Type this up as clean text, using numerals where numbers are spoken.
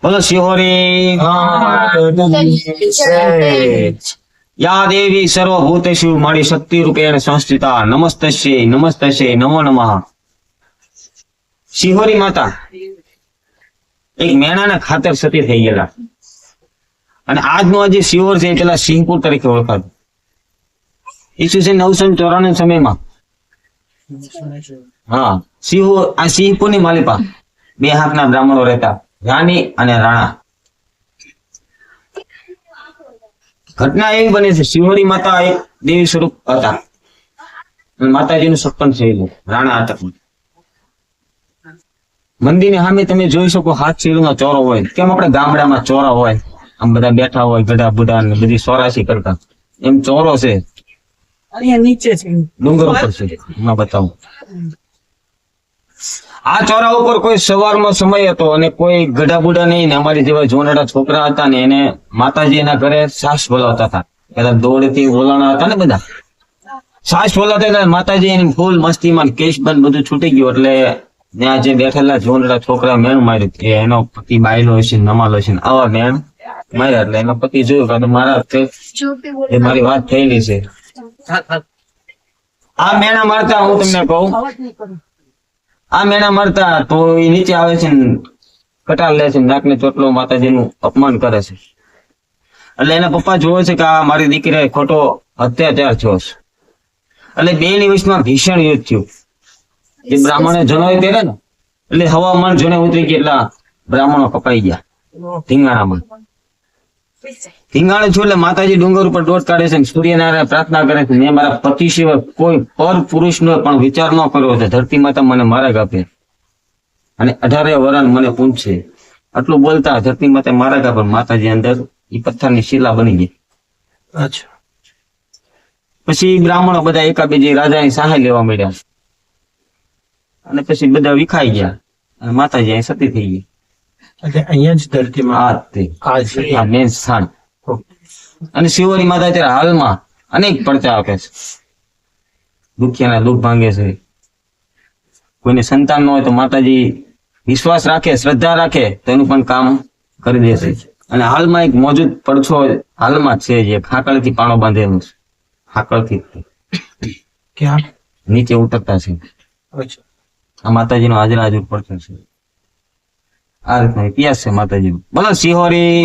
બોલો શિહોરી યા દેવી સર્વભૂતેષુ મારી શક્તિ રૂપેણ સંસ્થિતા નમસ્તસ્યે નમસ્તસ્યે નમો નમઃ. શિહોરી માતા એક મેણાના ખાતર સતી થઈ ગયેલા અને આજનો જે શિહોર છે એ પેલા સિંહપુર તરીકે ઓળખાતું. ઈસવીસન 994 સમયમાં હા આ સિંહપુરની માલિપા બે હાથના બ્રાહ્મણો રહેતા, રાણી અને રાણા. ઘટના એવી બને છે, શિહોરી માતા એક દેવી સ્વરૂપ હતા અને માતાજીનું સપન થયેલું રાણા હતા. મંદિરની સામે તમે જોઈ શકો હાથ શેરીનો ચોરો હોય, કેમ આપણે ગામડામાં ચોરા હોય, આમ બધા બેઠા હોય ગઢા બુઢા ને બધી સોરાશી કરતા, એમ ચોરો છે નીચે છે ડુંગર ઉપર છે. એમાં બતાવું, આ ચોરા ઉપર કોઈ સવારમાં સમય હતો અને કોઈ ગઢા બુઢા નહીં ને અમારી જેવા જોનાડા છોકરા હતા ને એને માતાજી એના ઘરે સાસ બોલાવતા હતા. પેલા દોડથી બોલાણા હતા ને બધા સાસ બોલાવતા હતા. માતાજી એની ફૂલ મસ્તીમાં કેશ બંધ બધું છૂટી ગયું એટલે ત્યાં જે બેઠેલા જોનાડા છોકરા મેણ માર્યું કે એનો પતિ બાયલો હશે નમાલો હશે, આવા મેણ માર્યા. એટલે એનો પતિ જોયું કે મારા એ મારી વાત થયેલી છે. આ મેણા મારતા હું તમને કહું, આ મેણા મારતા તો એ નીચે આવે છે ને કટાર લે છે, નાકને ચોટલો માતાજીનું અપમાન કરે છે. એટલે એના પપ્પા જોવે છે કે આ મારી દીકરીએ ખોટો અત્યાચાર થયો છે. એટલે બે ની વચમાં ભીષણ યુદ્ધ થયું. એ બ્રાહ્મણે જણાવ્યું ત્યારે ને એટલે હવામાન જોને ઉતરી ગયા, એટલા બ્રાહ્મણો કપાઈ ગયા ધીંગાણામાં. ધીંગાણે છું એટલે માતાજી ડુંગર ઉપર દોટ કાઢે છે, સૂર્યનારાયણ પ્રાર્થના કરે છે, મેં મારા પતિ સિવાય કોઈ પર પુરુષનો પણ વિચાર ન કર્યો છે, ધરતી માતા મને માર્ગ આપે અને 18 વરણ મને પૂછશે. આટલું બોલતા ધરતી માતા માર્ગ આપે, માતાજી અંદર એ પથ્થરની શિલા બની ગઈ. અચ્છા. પછી બ્રાહ્મણો બધા એકાબીજી રાજાની સહાય લેવા માંડ્યા અને પછી બધા વિખાઈ ગયા અને માતાજી અહીં સતી થઈ ગઈ. અહીંયા જ ધરતીમાં મેન સ્થાન. અને શિહોરી માતા અત્યારે હાલમાં અનેક પડતા આપે છે, દુખિયાના દુઃખ ભાંગે છે. કોઈને સંતાન ન હોય તો માતાજી વિશ્વાસ રાખે, શ્રદ્ધા રાખે તો એનું પણ કામ કરી દેશે. અને હાલમાં એક મોજૂદ પડછો હાલમાં છે જે ખાકળથી પાણો બાંધેલું છે, ખાકળથી ક્યાં નીચે ઉતરતા છે. આ માતાજીનો હાજરા હાજર પડછો છે. આ રીતના ઇતિહાસ છે માતાજી. બોલો શિહોરી.